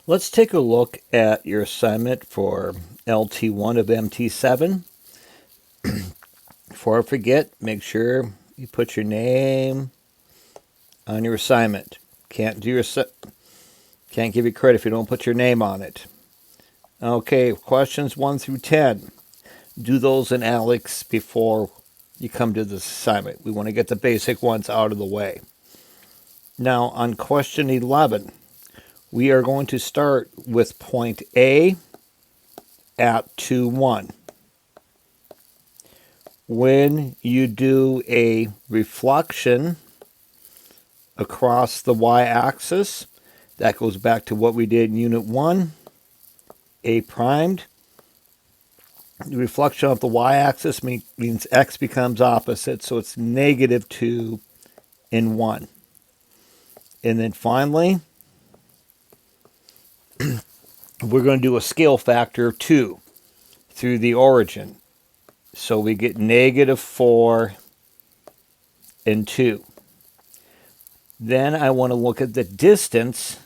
Let's take a look at your assignment for LT1 of MT7. Before I forget, make sure you put your name on your assignment. Can't give you credit if you don't put your name on it. Okay, questions 1 through 10. Do those in ALEKS before you come to this assignment. We want to get the basic ones out of the way. Now, on question 11, we are going to start with point A at 2, 1. When you do a reflection across the y-axis, that goes back to what we did in Unit 1, A primed. The reflection of the y-axis means x becomes opposite, so it's -2 and 1. And then finally, we're going to do a scale factor of 2 through the origin. So we get -4 and 2. Then I want to look at the distance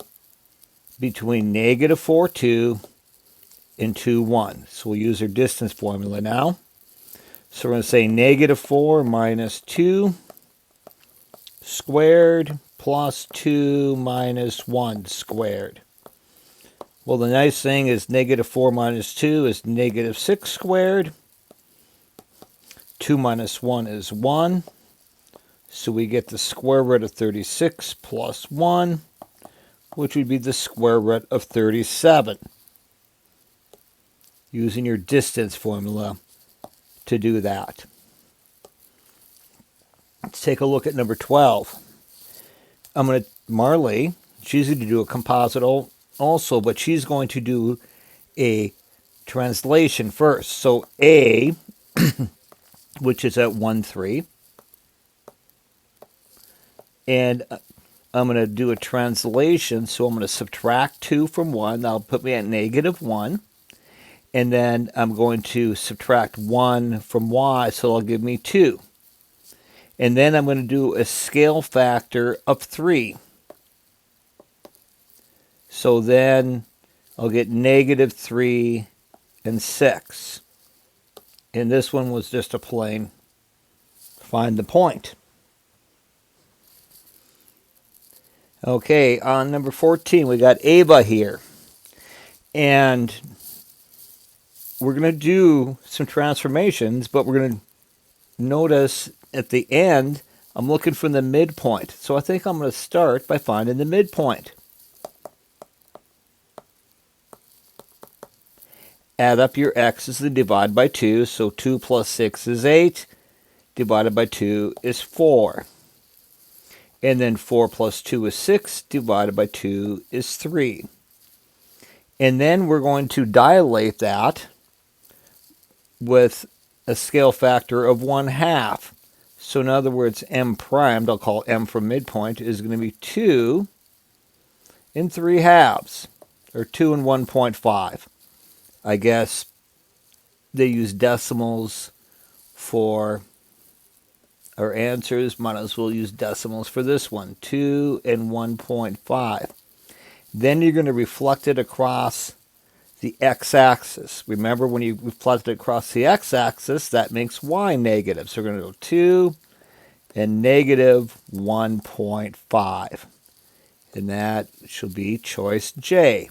between -4, 2 and 2, 1. So we'll use our distance formula now. So we're going to say -4 minus 2 squared plus 2 minus 1 squared. Well, the nice thing is -4 minus 2 is -6 squared. 2 minus 1 is 1. So we get the square root of 36 plus 1, which would be the square root of 37. Using your distance formula to do that. Let's take a look at number 12. Marley, she's going to do a composite also, but she's going to do a translation first. So A, which is at 1, 3. And I'm going to do a translation, so I'm going to subtract 2 from 1. That'll put me at -1. And then I'm going to subtract 1 from y, so it'll give me 2. And then I'm going to do a scale factor of 3. So then I'll get -3 and 6. And this one was just a plain find the point. Okay, on number 14, we got Ava here. And we're going to do some transformations, but we're going to notice at the end, I'm looking for the midpoint. So I think I'm going to start by finding the midpoint. Add up your x's and divide by 2. So 2 plus 6 is 8. Divided by 2 is 4. And then 4 plus 2 is 6. Divided by 2 is 3. And then we're going to dilate that with a scale factor of 1/2. So in other words, m primed, I'll call m from midpoint, is going to be 2 and 3/2, or 2 and 1.5. I guess they use decimals for our answers. Might as well use decimals for this one, 2 and 1.5. Then you're going to reflect it across the x-axis. Remember, when you reflect it across the x-axis, that makes y negative. So we're going to go 2 and -1.5. And that should be choice J.